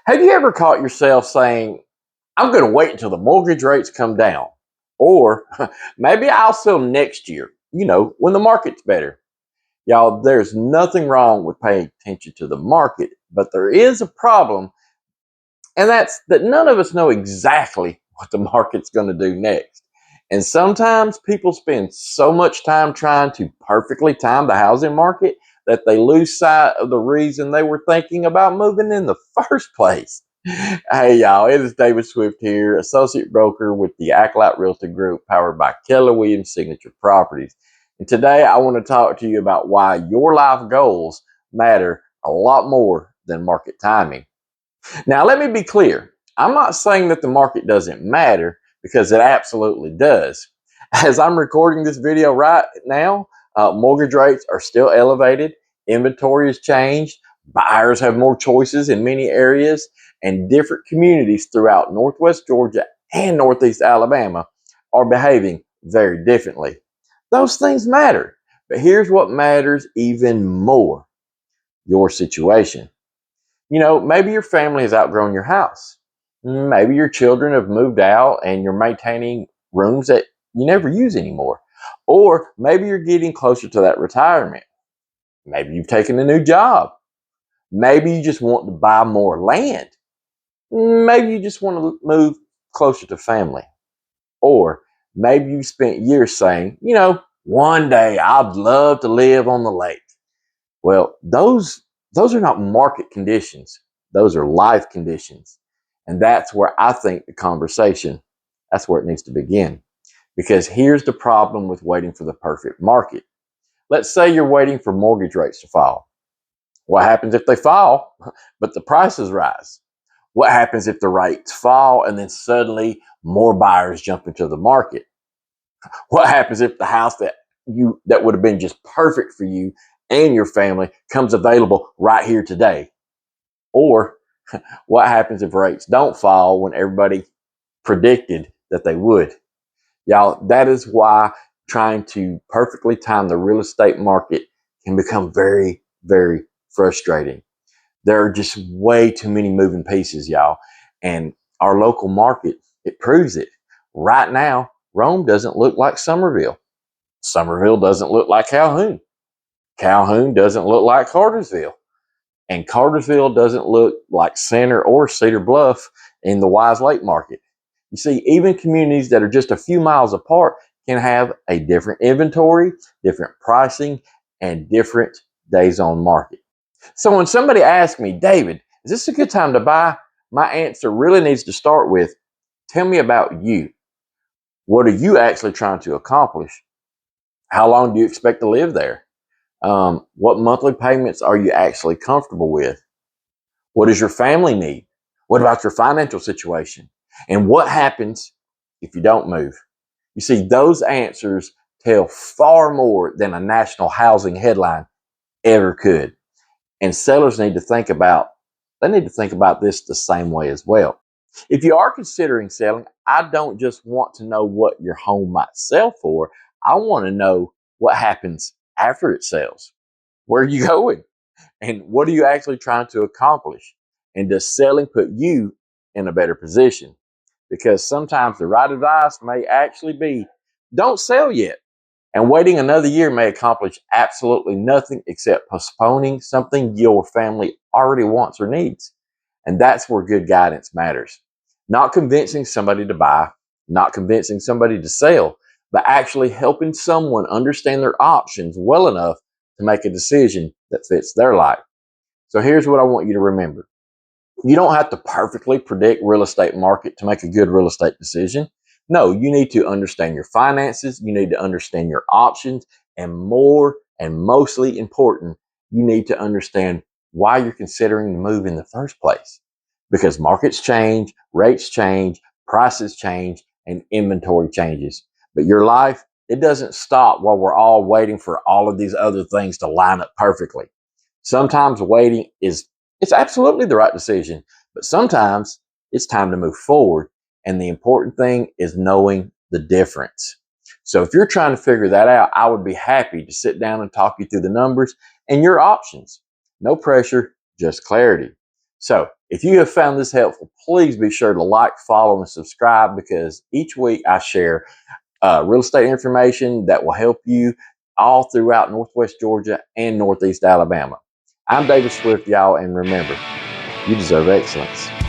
Have you ever caught yourself saying, I'm going to wait until the mortgage rates come down? Or maybe I'll sell next year, when the market's better. Y'all, there's nothing wrong with paying attention to the market, but there is a problem, and that's that none of us know exactly what the market's going to do next. And sometimes people spend so much time trying to perfectly time the housing market that they lose sight of the reason they were thinking about moving in the first place. Hey, y'all, it is David Swift here, associate broker with the Acolyte Realty Group, powered by Keller Williams Signature Properties. And today I want to talk to you about why your life goals matter a lot more than market timing. Now, let me be clear. I'm not saying that the market doesn't matter, because it absolutely does. As I'm recording this video right now, mortgage rates are still elevated, inventory has changed, buyers have more choices in many areas, and different communities throughout Northwest Georgia and Northeast Alabama are behaving very differently. Those things matter, but here's what matters even more: your situation. Maybe your family has outgrown your house. Maybe your children have moved out and you're maintaining rooms that you never use anymore. Or maybe you're getting closer to that retirement. Maybe you've taken a new job. Maybe you just want to buy more land. Maybe you just want to move closer to family. Or maybe you spent years saying, one day I'd love to live on the lake. Well, those are not market conditions. Those are life conditions. And that's where I think that's where it needs to begin. Because here's the problem with waiting for the perfect market. Let's say you're waiting for mortgage rates to fall. What happens if they fall, but the prices rise? What happens if the rates fall and then suddenly more buyers jump into the market? What happens if the house that would have been just perfect for you and your family comes available right here today? Or what happens if rates don't fall when everybody predicted that they would? Y'all, that is why trying to perfectly time the real estate market can become very, very frustrating. There are just way too many moving pieces, y'all. And our local market, it proves it. Right now, Rome doesn't look like Somerville. Somerville doesn't look like Calhoun. Calhoun doesn't look like Cartersville. And Cartersville doesn't look like Center or Cedar Bluff in the Wise Lake market. You see, even communities that are just a few miles apart can have a different inventory, different pricing, and different days on market. So when somebody asks me, David, is this a good time to buy? My answer really needs to start with, tell me about you. What are you actually trying to accomplish? How long do you expect to live there? What monthly payments are you actually comfortable with? What does your family need? What about your financial situation? And what happens if you don't move? You see, those answers tell far more than a national housing headline ever could. And sellers they need to think about this the same way as well. If you are considering selling, I don't just want to know what your home might sell for. I want to know what happens after it sells. Where are you going? And what are you actually trying to accomplish? And does selling put you in a better position? Because sometimes the right advice may actually be, don't sell yet. And waiting another year may accomplish absolutely nothing except postponing something your family already wants or needs. And that's where good guidance matters. Not convincing somebody to buy, not convincing somebody to sell, but actually helping someone understand their options well enough to make a decision that fits their life. So here's what I want you to remember. You don't have to perfectly predict real estate market to make a good real estate decision. No, you need to understand your finances. You need to understand your options. And more and mostly important, you need to understand why you're considering the move in the first place. Because markets change, rates change, prices change, and inventory changes. But your life, it doesn't stop while we're all waiting for all of these other things to line up perfectly. Sometimes waiting it's absolutely the right decision, but sometimes it's time to move forward. And the important thing is knowing the difference. So if you're trying to figure that out, I would be happy to sit down and talk you through the numbers and your options. No pressure, just clarity. So if you have found this helpful, please be sure to like, follow, and subscribe, because each week I share real estate information that will help you all throughout Northwest Georgia and Northeast Alabama. I'm David Swift, y'all, and remember, you deserve excellence.